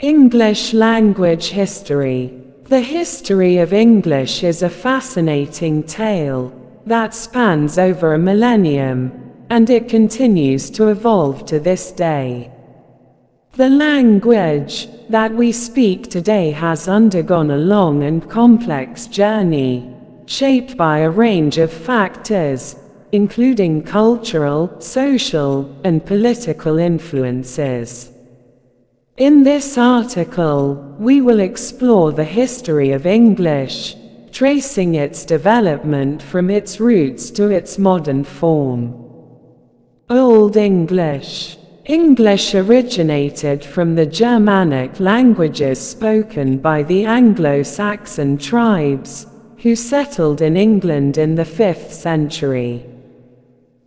English language history. The history of English is a fascinating tale that spans over a millennium, and it continues to evolve to this day. The language that we speak today has undergone a long and complex journey, shaped by a range of factors, including cultural, social, and political influences. In this article, we will explore the history of English, tracing its development from its roots to its modern form. Old English. English originated from the Germanic languages spoken by the Anglo-Saxon tribes, who settled in England in the 5th century.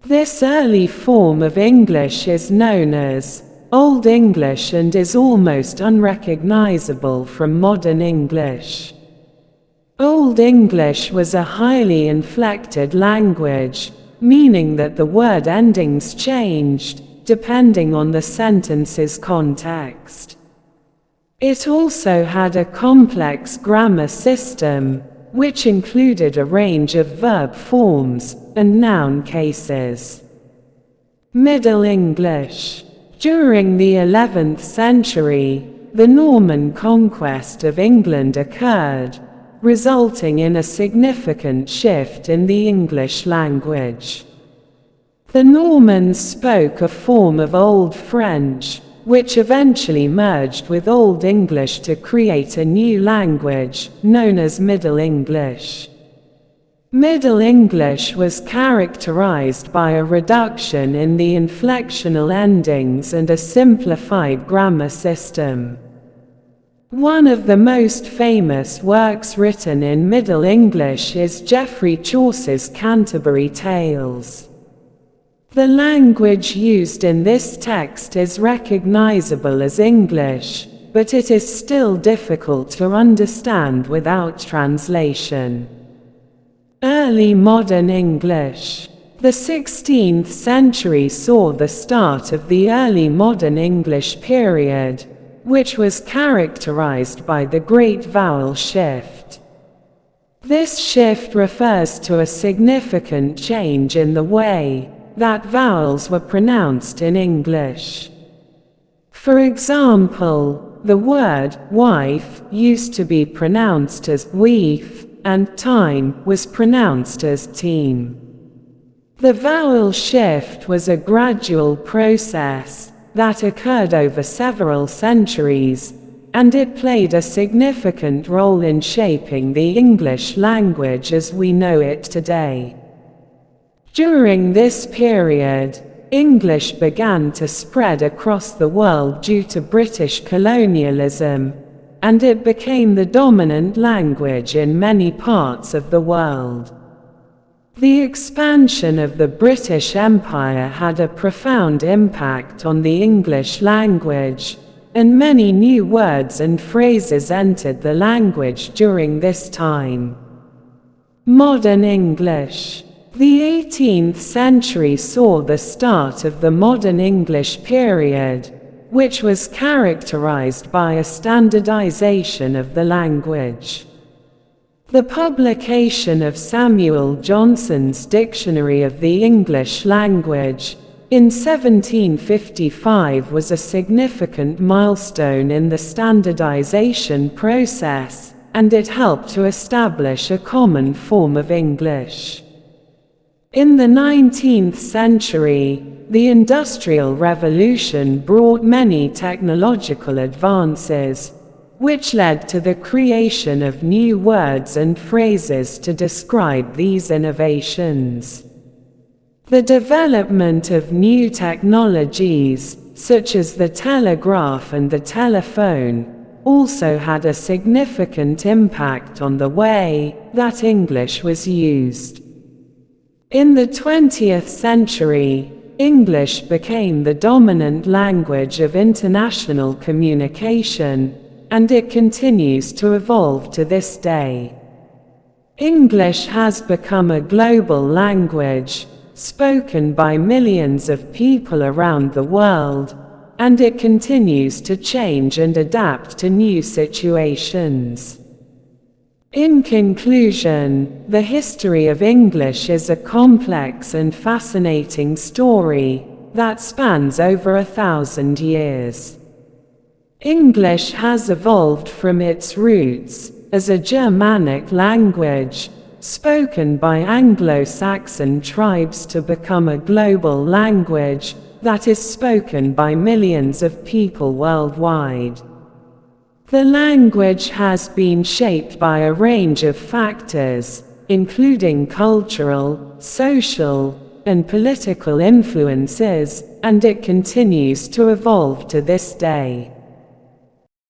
This early form of English is known as Old English and is almost unrecognizable from modern English. Old English was a highly inflected language, meaning that the word endings changed, depending on the sentence's context. It also had a complex grammar system, which included a range of verb forms and noun cases. Middle English. During the 11th century, the Norman conquest of England occurred, resulting in a significant shift in the English language. The Normans spoke a form of Old French, which eventually merged with Old English to create a new language, known as Middle English. Middle English was characterized by a reduction in the inflectional endings and a simplified grammar system. One of the most famous works written in Middle English is Geoffrey Chaucer's Canterbury Tales. The language used in this text is recognizable as English, but it is still difficult to understand without translation. Early modern English. The 16th century saw the start of the early modern English period, which was characterized by the Great Vowel Shift. This shift refers to a significant change in the way that vowels were pronounced in English. For example, the word wife used to be pronounced as weef, and time was pronounced as team. The vowel shift was a gradual process that occurred over several centuries, and it played a significant role in shaping the English language as we know it today. During this period, English began to spread across the world due to British colonialism, and it became the dominant language in many parts of the world. The expansion of the British Empire had a profound impact on the English language, and many new words and phrases entered the language during this time. Modern English. The 18th century saw the start of the modern English period, which was characterized by a standardization of the language. The publication of Samuel Johnson's Dictionary of the English Language in 1755 was a significant milestone in the standardization process, and it helped to establish a common form of English. In the 19th century, the Industrial Revolution brought many technological advances, which led to the creation of new words and phrases to describe these innovations. The development of new technologies, such as the telegraph and the telephone, also had a significant impact on the way that English was used. In the 20th century, English became the dominant language of international communication, and it continues to evolve to this day. English has become a global language, spoken by millions of people around the world, and it continues to change and adapt to new situations. In conclusion, the history of English is a complex and fascinating story that spans over 1,000 years. English has evolved from its roots as a Germanic language spoken by Anglo-Saxon tribes to become a global language that is spoken by millions of people worldwide. The language has been shaped by a range of factors, including cultural, social, and political influences, and it continues to evolve to this day.